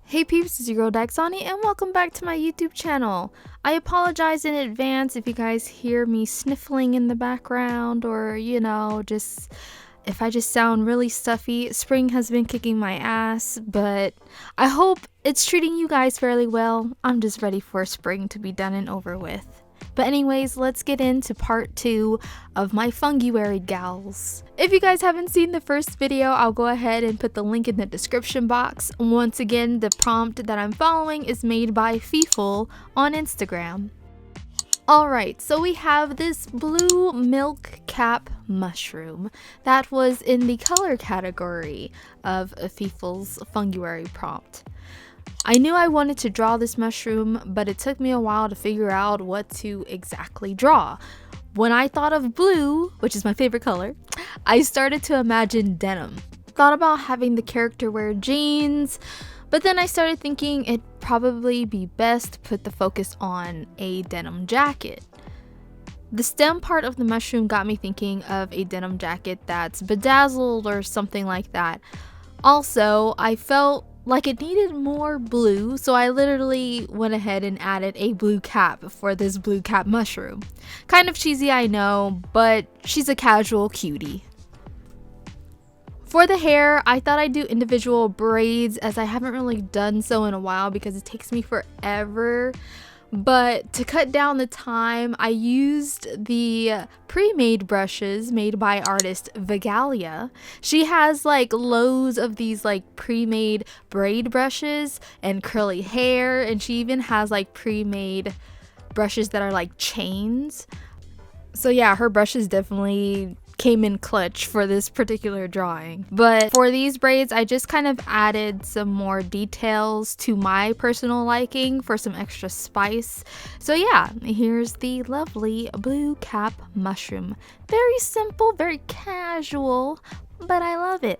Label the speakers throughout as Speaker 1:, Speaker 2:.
Speaker 1: Hey peeps, it's your girl Daxani and welcome back to my YouTube channel. I apologize in advance if you guys hear me sniffling in the background or, just if I just sound really stuffy. Spring has been kicking my ass, but I hope it's treating you guys fairly well. I'm just ready for spring to be done and over with. But anyways, let's get into part 2 of my Funguary gals. If you guys haven't seen the first video, I'll go ahead and put the link in the description box. Once again, the prompt that I'm following is made by Feeful on Instagram. Alright, so we have this blue milk cap mushroom that was in the color category of Feeful's Funguary prompt. I knew I wanted to draw this mushroom, but it took me a while to figure out what to exactly draw. When I thought of blue, which is my favorite color, I started to imagine denim. Thought about having the character wear jeans, but then I started thinking it'd probably be best to put the focus on a denim jacket. The stem part of the mushroom got me thinking of a denim jacket that's bedazzled or something like that. Also, I felt like it needed more blue, so I literally went ahead and added a blue cap for this blue cap mushroom. Kind of cheesy, I know, but she's a casual cutie. For the hair, I thought I'd do individual braids as I haven't really done so in a while because it takes me forever. But to cut down the time, I used the pre-made brushes made by artist Vigalia. She has like loads of these like pre-made braid brushes and curly hair, and she even has like pre-made brushes that are like chains. So yeah, her brushes definitely came in clutch for this particular drawing. But for these braids, I just kind of added some more details to my personal liking for some extra spice. So yeah, here's the lovely blue cap mushroom. Very simple, very casual, but I love it.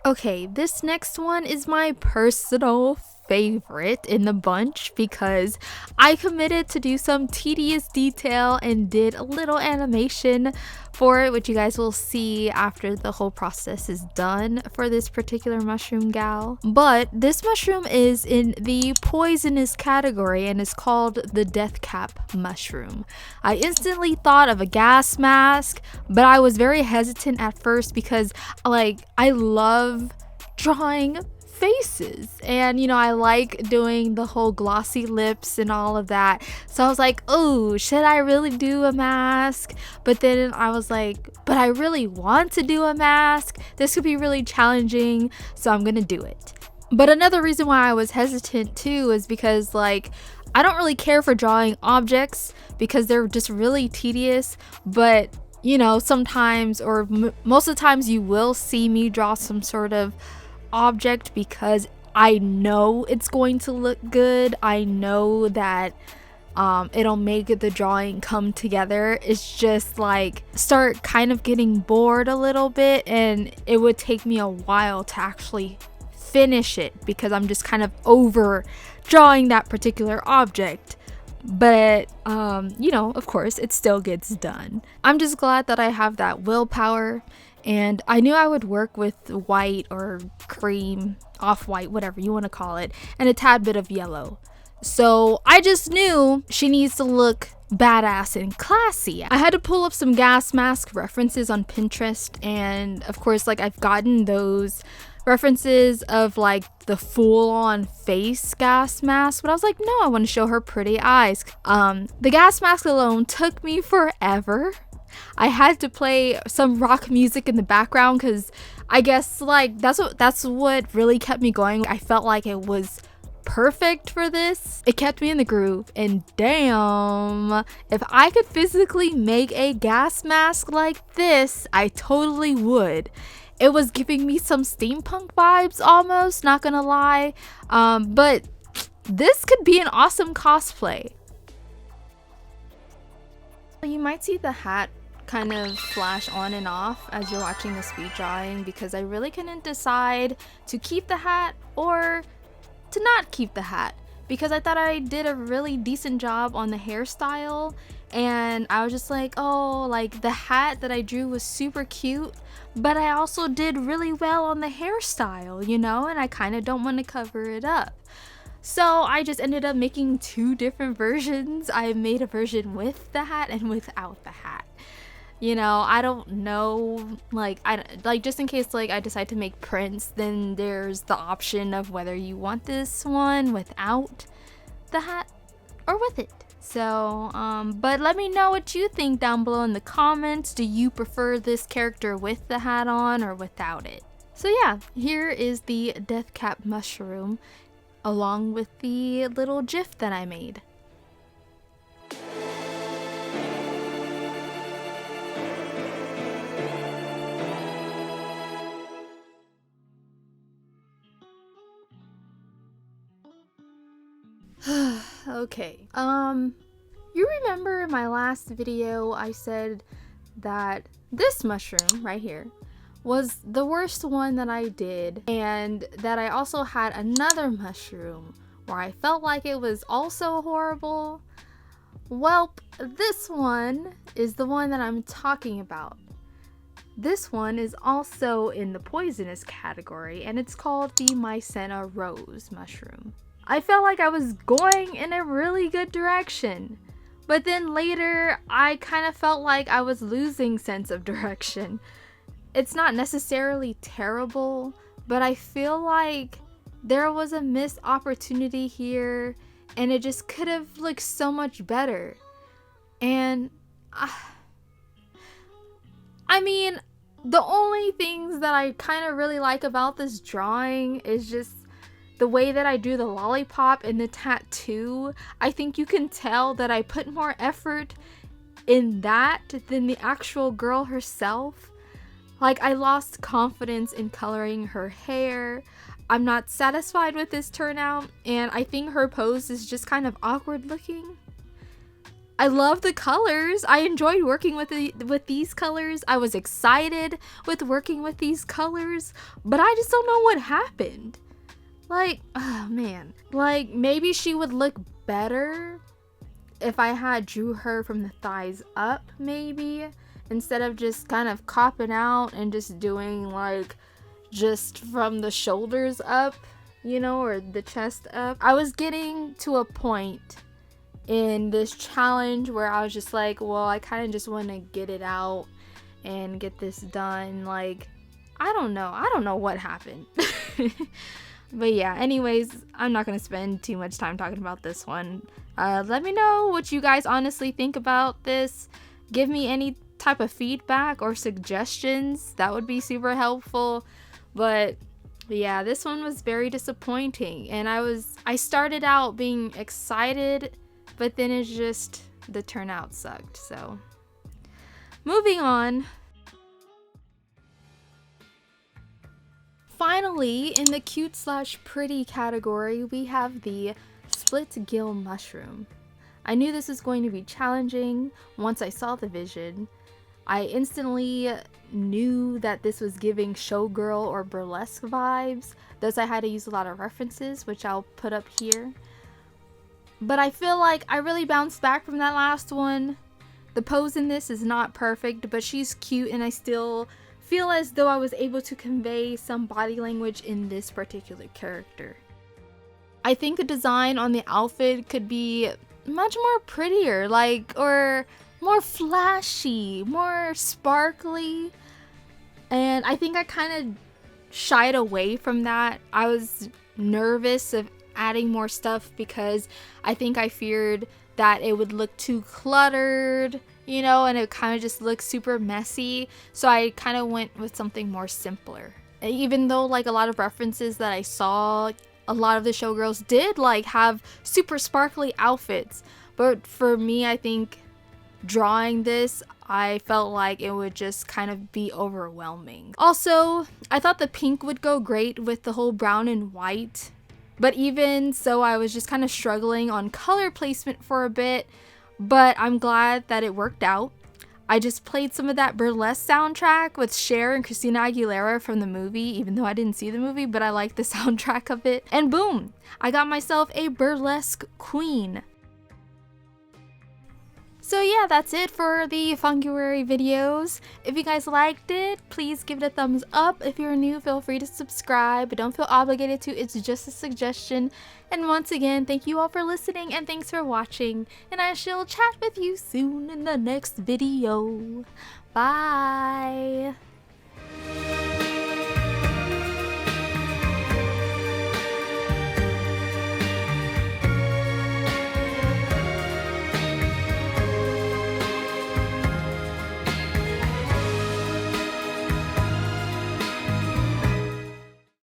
Speaker 1: Okay, this next one is my personal favorite in the bunch because I committed to do some tedious detail and did a little animation for it, which you guys will see after the whole process is done for this particular mushroom gal. But this mushroom is in the poisonous category and is called the death cap mushroom. I instantly thought of a gas mask, but I was very hesitant at first because I love drawing faces and I like doing the whole glossy lips and all of that. So I was like, oh, should I really do a mask? But then I was like, but I really want to do a mask. This could be really challenging, so I'm gonna do it. But another reason why I was hesitant too is because I don't really care for drawing objects because they're just really tedious. But sometimes or most of the times you will see me draw some sort of object because I know it's going to look good. I know that it'll make the drawing come together. It's just start kind of getting bored a little bit, and it would take me a while to actually finish it because I'm just kind of over drawing that particular object. But of course it still gets done. I'm just glad that I have that willpower, and I knew I would work with white or cream, off-white, whatever you want to call it, and a tad bit of yellow. So I just knew she needs to look badass and classy. I had to pull up some gas mask references on Pinterest, and of course I've gotten those references of the full-on face gas mask, but I was like, no, I want to show her pretty eyes. The gas mask alone took me forever. I had to play some rock music in the background because I guess that's what really kept me going. I felt like it was perfect for this. It kept me in the groove, and damn, if I could physically make a gas mask like this, I totally would. It was giving me some steampunk vibes almost, not gonna lie, but this could be an awesome cosplay. You might see the hat kind of flash on and off as you're watching the speed drawing because I really couldn't decide to keep the hat or to not keep the hat because I thought I did a really decent job on the hairstyle, and I was just like, oh, like the hat that I drew was super cute, but I also did really well on the hairstyle, you know, and I kind of don't want to cover it up. So I just ended up making two different versions. I made a version with the hat and without the hat. You know, I don't know, like just in case like I decide to make prints, then there's the option of whether you want this one without the hat or with it. So but let me know what you think down below in the comments. Do you prefer this character with the hat on or without it? So yeah, here is the death cap mushroom along with the little gif that I made. Okay, you remember in my last video I said that this mushroom right here was the worst one that I did, and that I also had another mushroom where I felt like it was also horrible? Well, this one is the one that I'm talking about. This one is also in the poisonous category, and it's called the Mycena Rose mushroom. I felt like I was going in a really good direction, but then later I kind of felt like I was losing sense of direction. It's not necessarily terrible, but I feel like there was a missed opportunity here, and it just could have looked so much better. And I mean, the only things that I kind of really like about this drawing is just the way that I do the lollipop and the tattoo. I think you can tell that I put more effort in that than the actual girl herself. Like, I lost confidence in coloring her hair. I'm not satisfied with this turnout, and I think her pose is just kind of awkward looking. I love the colors. I enjoyed working with these colors. I was excited with working with these colors, but I just don't know what happened. Like, oh man, like maybe she would look better if I had drew her from the thighs up, maybe, instead of just kind of copping out and just doing like just from the shoulders up, you know, or the chest up. I was getting to a point in this challenge where I was just like, well, I kind of just want to get it out and get this done. Like, I don't know what happened. But yeah, anyways, I'm not going to spend too much time talking about this one. Let me know what you guys honestly think about this. Give me any type of feedback or suggestions. That would be super helpful. But yeah, this one was very disappointing. And I started out being excited, but then it's just, the turnout sucked. So moving on. Finally, in the cute/pretty category, we have the Splitgill mushroom. I knew this was going to be challenging once I saw the vision. I instantly knew that this was giving showgirl or burlesque vibes, thus I had to use a lot of references, which I'll put up here. But I feel like I really bounced back from that last one. The pose in this is not perfect, but she's cute, and I still feel as though I was able to convey some body language in this particular character. I think the design on the outfit could be much more prettier, like, or more flashy, more sparkly, and I think I kind of shied away from that. I was nervous of adding more stuff because I think I feared that it would look too cluttered, you know, and it kind of just looks super messy. So I kind of went with something more simpler. Even though like a lot of references that I saw, a lot of the showgirls did like have super sparkly outfits. But for me, I think drawing this, I felt like it would just kind of be overwhelming. Also, I thought the pink would go great with the whole brown and white. But even so, I was just kind of struggling on color placement for a bit. But I'm glad that it worked out. I just played some of that burlesque soundtrack with Cher and Christina Aguilera from the movie, even though I didn't see the movie, but I like the soundtrack of it. And boom, I got myself a burlesque queen. So yeah, that's it for the Funguary videos. If you guys liked it, please give it a thumbs up. If you're new, feel free to subscribe, but don't feel obligated to. It's just a suggestion. And once again, thank you all for listening and thanks for watching. And I shall chat with you soon in the next video. Bye!